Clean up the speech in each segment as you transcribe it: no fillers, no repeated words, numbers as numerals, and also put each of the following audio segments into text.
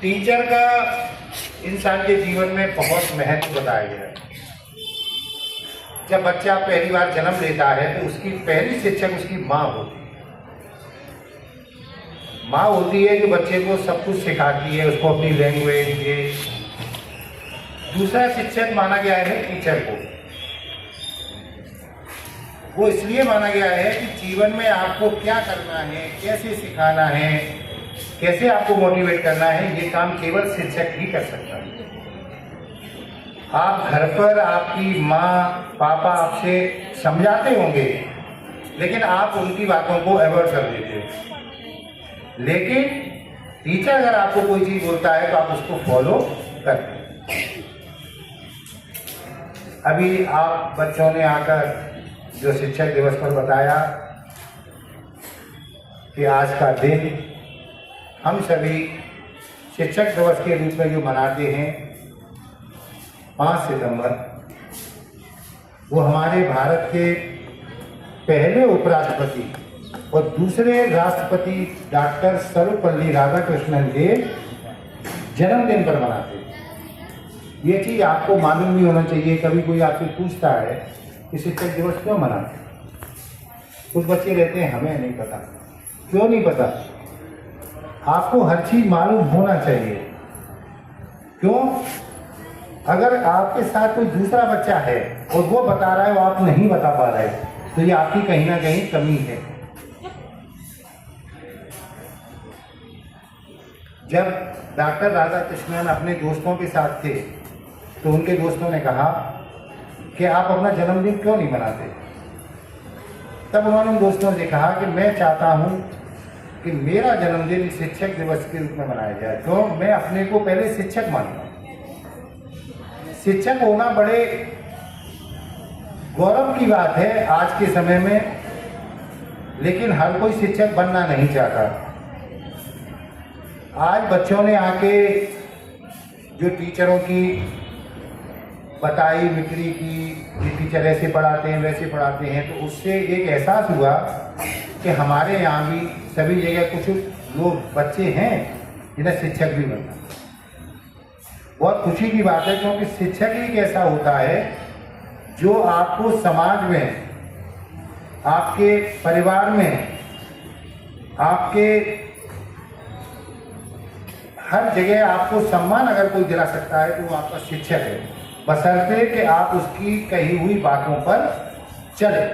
Teacher का इंसान के जीवन में बहुत महत्व बताया गया है। जब बच्चा पहली बार जन्म लेता है तो उसकी पहली शिक्षक उसकी माँ होती है। माँ होती है जो बच्चे को सब कुछ सिखाती है, उसको अपनी लैंग्वेज ये। दूसरा शिक्षक माना गया है टीचर को। वो इसलिए माना गया है कि जीवन में आपको क्या करना है, कैसे सिखाना है, कैसे आपको मोटिवेट करना है, ये काम केवल शिक्षक ही कर सकता है। आप घर पर आपकी माँ पापा आपसे समझाते होंगे, लेकिन आप उनकी बातों को अवॉइड कर देते हो। लेकिन टीचर अगर आपको कोई चीज़ बोलता है तो आप उसको फॉलो करते हैं। अभी आप बच्चों ने आकर जो शिक्षक दिवस पर बताया कि आज का दिन हम सभी शिक्षक दिवस के रूप में जो मनाते हैं 5 सितंबर, वो हमारे भारत के पहले उपराष्ट्रपति और दूसरे राष्ट्रपति डॉक्टर सर्वपल्ली राधाकृष्णन के जन्मदिन पर मनाते हैं। ये चीज़ आपको मालूम भी होना चाहिए। कभी कोई आपसे पूछता है कि शिक्षक दिवस क्यों मनाते हैं, कुछ बच्चे रहते हैं हमें नहीं पता। क्यों नहीं पता? आपको हर चीज़ मालूम होना चाहिए। क्यों? अगर आपके साथ कोई दूसरा बच्चा है और वो बता रहा है और आप नहीं बता पा रहे, तो ये आपकी कहीं ना कहीं कमी है। जब डॉक्टर राधाकृष्णन अपने दोस्तों के साथ थे तो उनके दोस्तों ने कहा कि आप अपना जन्मदिन क्यों नहीं मनाते। तब उन्होंने उन दोस्तों से कहा कि मैं चाहता हूँ कि मेरा जन्मदिन शिक्षक दिवस के रूप में मनाया जाए। तो मैं अपने को पहले शिक्षक मानता हूँ। शिक्षक होना बड़े गौरव की बात है आज के समय में, लेकिन हर कोई शिक्षक बनना नहीं चाहता। आज बच्चों ने आके जो टीचरों की बताई बिक्री की, ये टीचर ऐसे पढ़ाते हैं वैसे पढ़ाते हैं, तो उससे एक एहसास हुआ कि हमारे यहाँ भी सभी जगह कुछ लोग बच्चे हैं जिन्हें शिक्षक भी बनना। बहुत खुशी की बात है, क्योंकि शिक्षक ही एक ऐसा होता है जो आपको समाज में, आपके परिवार में, आपके हर जगह आपको सम्मान अगर कोई दिला सकता है तो वो आपका शिक्षक है, बशर्ते कि आप उसकी कही हुई बातों पर चले।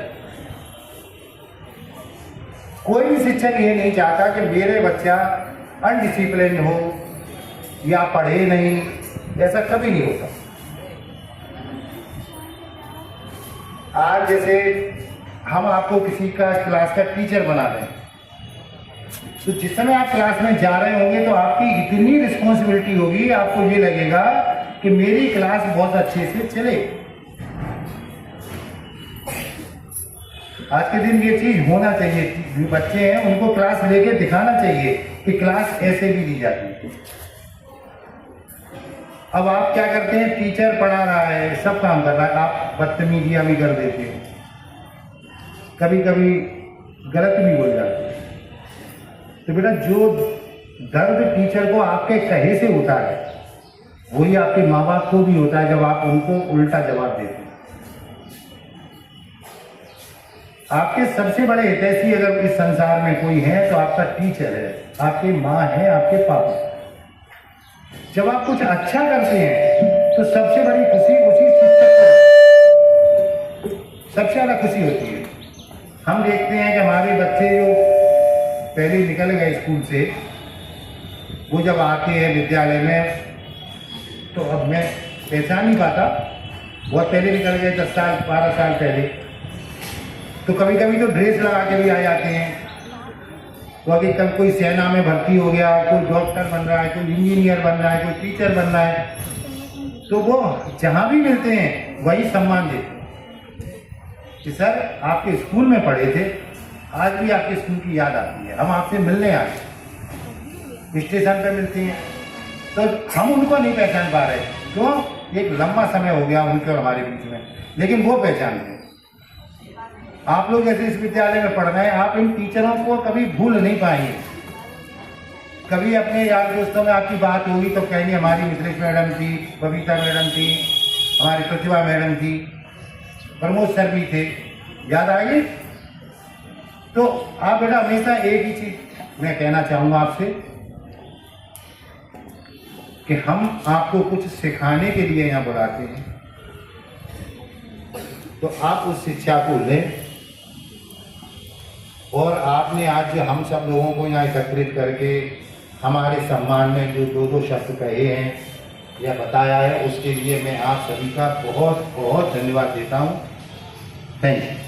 कोई भी शिक्षक ये नहीं चाहता कि मेरे बच्चा अनडिसिप्लिन हो या पढ़े नहीं, ऐसा कभी नहीं होता। आज जैसे हम आपको किसी का क्लास का टीचर बना दें, तो जिस समय आप क्लास में जा रहे होंगे तो आपकी इतनी रिस्पॉन्सिबिलिटी होगी, आपको ये लगेगा कि मेरी क्लास बहुत अच्छे से चले। आज के दिन ये चीज होना चाहिए। जो बच्चे हैं उनको क्लास लेके दिखाना चाहिए कि क्लास ऐसे भी ली जाती है। अब आप क्या करते हैं, टीचर पढ़ा रहा है, सब काम कर रहा है, आप बदतमीजियां भी कर देते हैं, कभी कभी गलत भी बोल जाते हैं। तो बेटा जो दर्द टीचर को आपके कहे से होता है वही आपके माँ बाप को भी होता है जब आप उनको उल्टा जवाब देते हैं। आपके सबसे बड़े हितैषी अगर इस संसार में कोई है तो आपका टीचर है, आपकी माँ है, आपके पापा। जब आप कुछ अच्छा करते हैं तो सबसे बड़ी खुशी उसी शिक्षक को सबसे ज़्यादा खुशी होती है। हम देखते हैं कि हमारे बच्चे जो पहले निकल गए स्कूल से, वो जब आते हैं विद्यालय में तो अब मैं पहचान नहीं पाता, बहुत पहले निकल गए 10 साल 12 साल पहले, तो कभी कभी तो ड्रेस लगा के भी आ जाते हैं। तो अभी कल कोई सेना में भर्ती हो गया, कोई डॉक्टर बन रहा है, कोई इंजीनियर बन रहा है, कोई टीचर बन रहा है, तो वो जहाँ भी मिलते हैं वही सम्मान देते हैं कि सर आपके स्कूल में पढ़े थे, आज भी आपके स्कूल की याद आती है, हम आपसे मिलने आए। स्टेशन पे मिलते हैं तो हम उनको नहीं पहचान पा रहे। क्यों? एक लंबा समय हो गया उनके और हमारे बीच में, लेकिन वो पहचानते हैं। आप लोग जैसे इस विद्यालय में पढ़ रहे हैं, आप इन टीचरों को कभी भूल नहीं पाएंगे। कभी अपने यार दोस्तों में आपकी बात होगी तो कहेंगे हमारी मित्रेश मैडम थी, बबीता मैडम थी, हमारी प्रतिभा मैडम थी, प्रमोद सर भी थे, याद आइए। तो आप बेटा हमेशा एक ही चीज मैं कहना चाहूँगा आपसे कि हम आपको कुछ सिखाने के लिए यहाँ बुलाते हैं, तो आप उस शिक्षा को लें। और आपने आज जो हम सब लोगों को यहाँ एकत्रित करके हमारे सम्मान में जो दो दो शब्द कहे हैं या बताया है, उसके लिए मैं आप सभी का बहुत बहुत धन्यवाद देता हूँ। Thank you.